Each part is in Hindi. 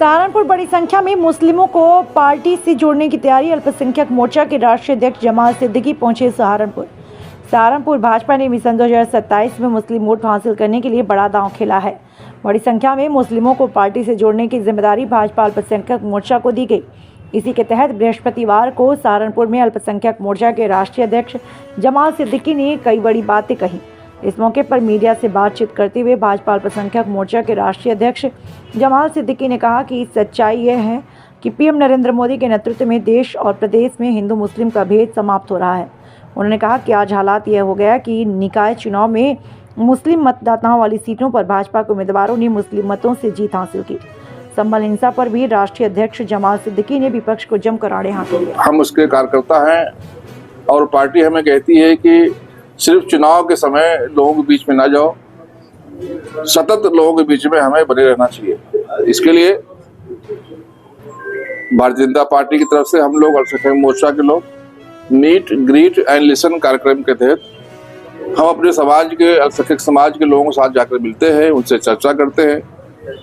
सहारनपुर बड़ी संख्या में मुस्लिमों को पार्टी से जोड़ने की तैयारी। अल्पसंख्यक मोर्चा के राष्ट्रीय अध्यक्ष जमाल सिद्दीकी पहुंचे सहारनपुर। भाजपा ने सन 2027 में मुस्लिम वोट हासिल करने के लिए बड़ा दांव खेला है। बड़ी संख्या में मुस्लिमों को पार्टी से जोड़ने की जिम्मेदारी भाजपा अल्पसंख्यक मोर्चा को दी गई। इसी के तहत बृहस्पतिवार को सहारनपुर में अल्पसंख्यक मोर्चा के राष्ट्रीय अध्यक्ष जमाल सिद्दीकी ने कई बड़ी बातें कही। इस मौके पर मीडिया से बातचीत करते हुए भाजपा अल्पसंख्यक मोर्चा के राष्ट्रीय अध्यक्ष जमाल सिद्दीकी ने कहा कि सच्चाई यह है कि पीएम नरेंद्र मोदी के नेतृत्व में देश और प्रदेश में हिंदू मुस्लिम का भेद समाप्त हो रहा है। उन्होंने कहा कि आज हालात यह हो गया कि निकाय चुनाव में मुस्लिम मतदाताओं वाली सीटों पर भाजपा के उम्मीदवारों ने मुस्लिम मतों से जीत हासिल की। संबल हिंसा पर भी राष्ट्रीय अध्यक्ष जमाल सिद्दीकी ने विपक्ष को जमकर आड़े हाथों लिया। हम उसके कार्यकर्ता हैं और पार्टी हमें कहती है कि सिर्फ चुनाव के समय लोगों के बीच में ना जाओ, सतत लोगों के बीच में हमें बने रहना चाहिए। इसके लिए भारतीय जनता पार्टी की तरफ से हम लोग अल्पसंख्यक मोर्चा के लोग मीट ग्रीट एंड लिसन कार्यक्रम के तहत हम अपने समाज के अल्पसंख्यक समाज के लोगों के साथ जाकर मिलते हैं, उनसे चर्चा करते हैं,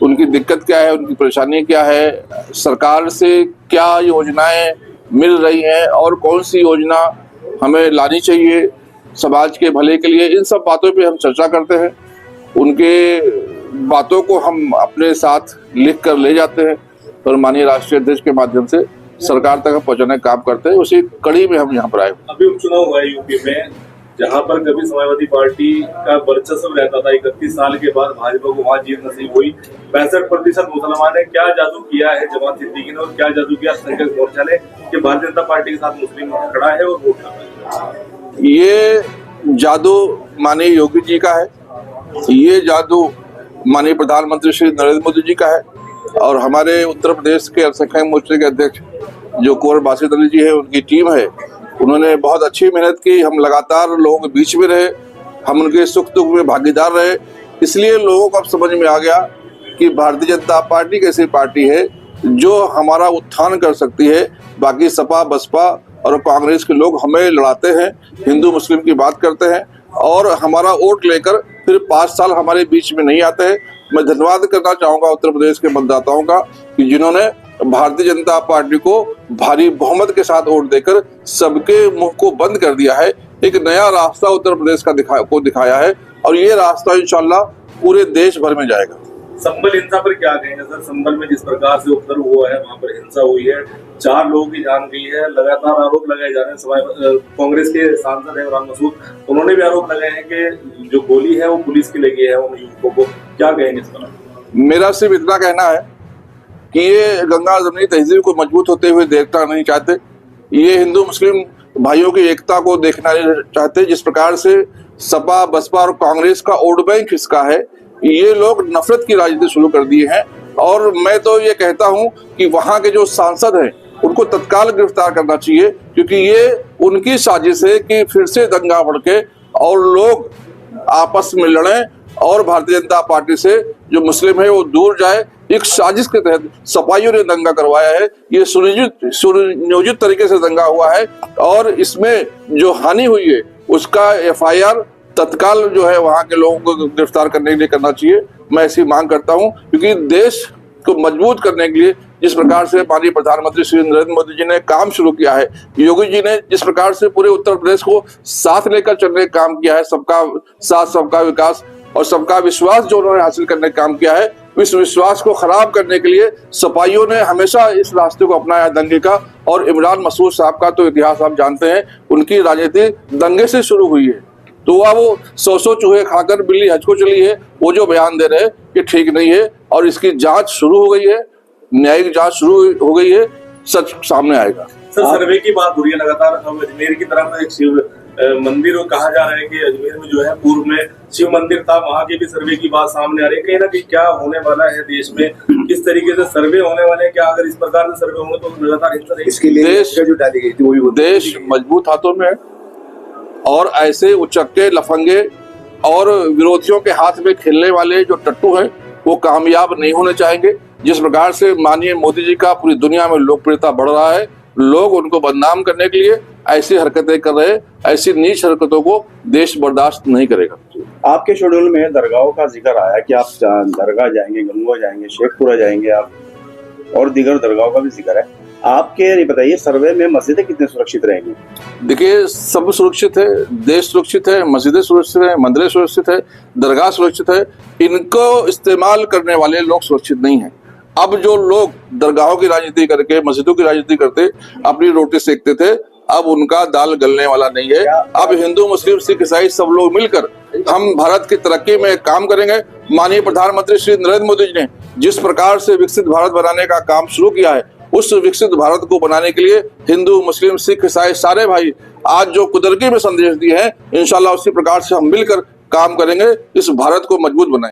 उनकी दिक्कत क्या है, उनकी परेशानी क्या है, सरकार से क्या योजनाएं मिल रही हैं और कौन सी योजना हमें लानी चाहिए समाज के भले के लिए। इन सब बातों पे हम चर्चा करते हैं। उनके बातों को हम अपने साथ लिख कर ले जाते हैं और माननीय राष्ट्रीय अध्यक्ष के माध्यम से सरकार तक पहुंचाने का काम करते हैं। उसी कड़ी में हम यहाँ पर आए। अभी उपचुनाव हुआ है यूपी में, जहाँ पर कभी समाजवादी पार्टी का वर्चस्व रहता था। 31 साल के बाद भाजपा को वहाँ जीत नसीब हुई। 65% मुसलमान ने क्या जादू किया है जमाल सिद्दीकी ने और क्या जादू किया अल्पसंख्यक मोर्चा ने कि भारतीय जनता पार्टी के साथ मुस्लिम खड़ा है और वोट कर रहा है। ये जादू माननीय योगी जी का है, ये जादू माननीय प्रधानमंत्री श्री नरेंद्र मोदी जी का है और हमारे उत्तर प्रदेश के अल्पसंख्यक मोर्चे के अध्यक्ष जो कुंवर बासित अली जी है, उनकी टीम है। उन्होंने बहुत अच्छी मेहनत की। हम लगातार लोगों के बीच में रहे, हम उनके सुख दुख में भागीदार रहे। इसलिए लोगों को अब समझ में आ गया कि भारतीय जनता पार्टी कैसी पार्टी है जो हमारा उत्थान कर सकती है। बाकी सपा बसपा और कांग्रेस के लोग हमें लड़ाते हैं, हिंदू मुस्लिम की बात करते हैं और हमारा वोट लेकर फिर 5 साल हमारे बीच में नहीं आते हैं। मैं धन्यवाद करना चाहूंगा उत्तर प्रदेश के मतदाताओं का कि जिन्होंने भारतीय जनता पार्टी को भारी बहुमत के साथ वोट देकर सबके मुंह को बंद कर दिया है। एक नया रास्ता उत्तर प्रदेश का दिखाया है और ये रास्ता इंशाल्लाह पूरे देश भर में जाएगा। संबल हिंसा पर क्या कहेंगे सर? संबल में जिस प्रकार से उपद्रव हुआ है, वहाँ पर हिंसा हुई है, 4 लोगों की जान गई है, लगातार आरोप लगाए जा रहे हैं। कांग्रेस के सांसद है इमरान मसूद, उन्होंने भी आरोप लगाए हैं कि जो गोली है वो पुलिस की लगी है उन युवकों को। क्या कहेंगे इस पर? मेरा सिर्फ इतना कहना है कि ये गंगा जमनी तहजीब को मजबूत होते हुए देखना नहीं चाहते। ये हिंदू मुस्लिम भाइयों की एकता को देखना नहीं चाहते। जिस प्रकार से सपा बसपा और कांग्रेस का वोट बैंक इसका है, ये लोग नफरत की राजनीति शुरू कर दिए हैं और मैं तो ये कहता हूं कि वहां के जो सांसद हैं उनको तत्काल गिरफ्तार करना चाहिए, क्योंकि ये उनकी साजिश है कि फिर से दंगा भड़के और लोग आपस में लड़ें और भारतीय जनता पार्टी से जो मुस्लिम है वो दूर जाए। एक साजिश के तहत सपाइयों ने दंगा करवाया है। ये सुनियोजित तरीके से दंगा हुआ है और इसमें जो हानि हुई है उसका FIR तत्काल जो है वहां के लोगों को गिरफ्तार करने के लिए करना चाहिए। मैं ऐसी मांग करता हूं, क्योंकि देश को मजबूत करने के लिए जिस प्रकार से माननीय प्रधानमंत्री श्री नरेंद्र मोदी जी ने काम शुरू किया है, योगी जी ने जिस प्रकार से पूरे उत्तर प्रदेश को साथ लेकर चलने का काम किया है, सबका साथ सबका विकास और सबका विश्वास जो उन्होंने हासिल करने का काम किया है, इस विश्वास को खराब करने के लिए सपाइयों ने हमेशा इस रास्ते को अपनाया दंगे का। और इमरान मसूद साहब का तो इतिहास आप जानते हैं, उनकी राजनीति दंगे से शुरू हुई है। तो वो 100 चूहे खाकर बिल्ली हज को चली है, वो जो बयान दे रहे हैं ये ठीक नहीं है और इसकी जांच शुरू हो गई है, न्यायिक जांच शुरू हो गई है, सच सामने आएगा। सर, सर्वे की बात हो रही है लगातार। अजमेर की तरफ एक शिव मंदिर कहा जा रहा है कि अजमेर में जो है पूर्व में शिव मंदिर था, वहाँ की भी सर्वे की बात सामने आ रही है। कहीं ना कहीं क्या होने वाला है देश में, किस तरीके से सर्वे होने वाले हैं? क्या अगर इस प्रकार से सर्वे होंगे तो लगातार हिंसा रहेगी? इसके लिए जो डाली गई थी वो भी देश मजबूत हाथों में है और ऐसे उचक्के लफंगे और विरोधियों के हाथ में खेलने वाले जो टट्टू हैं वो कामयाब नहीं होने चाहेंगे। जिस प्रकार से माननीय मोदी जी का पूरी दुनिया में लोकप्रियता बढ़ रहा है, लोग उनको बदनाम करने के लिए ऐसी हरकतें कर रहे हैं। ऐसी नीच हरकतों को देश बर्दाश्त नहीं करेगा। आपके शेड्यूल में दरगाहों का जिक्र आया कि आप दरगाह जाएंगे, गंगोह जाएंगे, शेखपुरा जाएंगे आप, और दीगर दरगाहों का भी जिक्र है। आपके ये बताइए, सर्वे में मस्जिदें कितने सुरक्षित रहेंगी? देखिए, सब सुरक्षित है, देश सुरक्षित है, मस्जिदें सुरक्षित है, मंदिरें सुरक्षित है, दरगाह सुरक्षित है। इनको इस्तेमाल करने वाले लोग सुरक्षित नहीं है। अब जो लोग दरगाहों की राजनीति करके, मस्जिदों की राजनीति करते, अपनी रोटी सेकते थे, अब उनका दाल गलने वाला नहीं है। अब हिंदू, मुस्लिम, सिख, ईसाई सब लोग मिलकर हम भारत की तरक्की में काम करेंगे। माननीय प्रधानमंत्री श्री नरेंद्र मोदी जी ने जिस प्रकार से विकसित भारत बनाने का काम शुरू किया है, उस विकसित भारत को बनाने के लिए हिंदू, मुस्लिम, सिख, ईसाई सारे भाई आज जो कुदरती में संदेश दिए हैं, इंशाल्लाह उसी प्रकार से हम मिलकर काम करेंगे, इस भारत को मजबूत बनाएंगे।